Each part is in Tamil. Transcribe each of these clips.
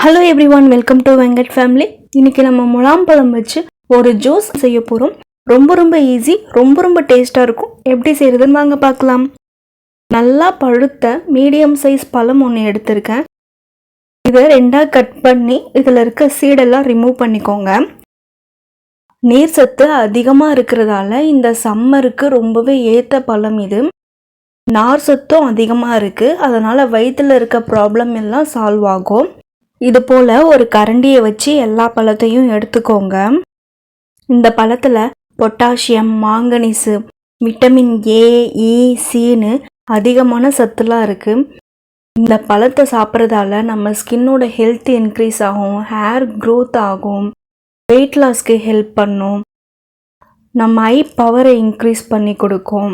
Hello everyone, welcome to Venkat family. இன்றைக்கி நம்ம முலாம்பழம் வச்சு ஒரு ஜூஸ் செய்ய போகிறோம். ரொம்ப ஈஸி, ரொம்ப டேஸ்ட்டாக இருக்கும். எப்படி செய்கிறதுன்னு வாங்க பார்க்கலாம். நல்லா பழுத்த மீடியம் சைஸ் பழம் ஒன்று எடுத்திருக்கேன். இதை ரெண்டாக கட் பண்ணி இதில் இருக்க சீடெல்லாம் ரிமூவ் பண்ணிக்கோங்க. நீர் சத்து அதிகமாக இருக்கிறதால இந்த சம்மருக்கு ரொம்பவே ஏற்ற பழம் இது. நார் சத்தும் அதிகமாக இருக்குது, அதனால் வயிற்றில் இருக்க ப்ராப்ளம் எல்லாம் சால்வ் ஆகும். இது போல் ஒரு கரண்டியை வச்சு எல்லா பழத்தையும் எடுத்துக்கோங்க. இந்த பழத்தில் பொட்டாசியம், மாங்கனீஸு, விட்டமின் ஏ, இ, சின்னு அதிகமான சத்துலாம் இருக்குது. இந்த பழத்தை சாப்பிட்றதால நம்ம ஸ்கின்னோட ஹெல்த் இன்க்ரீஸ் ஆகும், ஹேர் க்ரோத் ஆகும், வெயிட் லாஸ்க்கு ஹெல்ப் பண்ணும், நம்ம ஐ பவரை இன்க்ரீஸ் பண்ணி கொடுக்கும்,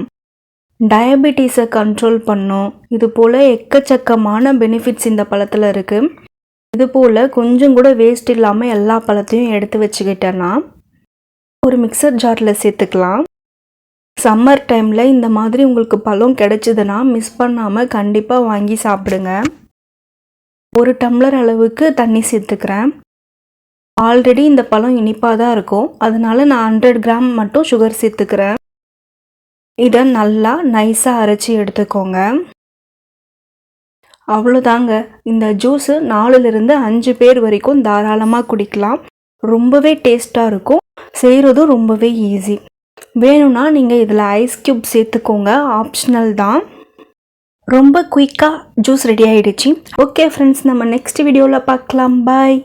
டயபெட்டிஸை கண்ட்ரோல் பண்ணும். இது போல் எக்கச்சக்கமான பெனிஃபிட்ஸ் இந்த பழத்தில் இருக்குது. இது போல் கொஞ்சம் கூட வேஸ்ட் இல்லாமல் எல்லா பழத்தையும் எடுத்து வச்சுக்கிட்டேன்னா ஒரு மிக்சர் ஜாரில் சேர்த்துக்கலாம். சம்மர் டைமில் இந்த மாதிரி உங்களுக்கு பழம் கிடைச்சிதுன்னா மிஸ் பண்ணாமல் கண்டிப்பாக வாங்கி சாப்பிடுங்க. ஒரு டம்ளர் அளவுக்கு தண்ணி சேர்த்துக்கிறேன். ஆல்ரெடி இந்த பழம் இனிப்பாக தான் இருக்கும், அதனால நான் 100 கிராம் மட்டும் சுகர் சேர்த்துக்கிறேன். இதை நல்லா நைஸாக அரைச்சி எடுத்துக்கோங்க. அவ்வளோதாங்க. இந்த ஜூஸு 4லிருந்து 5 பேர் வரைக்கும் தாராளமாக குடிக்கலாம். ரொம்பவே டேஸ்ட்டாக இருக்கும், செய்கிறதும் ரொம்பவே ஈஸி. வேணும்னா நீங்கள் இதில் ஐஸ் க்யூப் சேர்த்துக்கோங்க, ஆப்ஷனல் தான். ரொம்ப குயிக்காக ஜூஸ் ரெடி ஆகிடுச்சு. ஓகே ஃப்ரெண்ட்ஸ், நம்ம நெக்ஸ்ட் வீடியோவில் பார்க்கலாம். பாய்.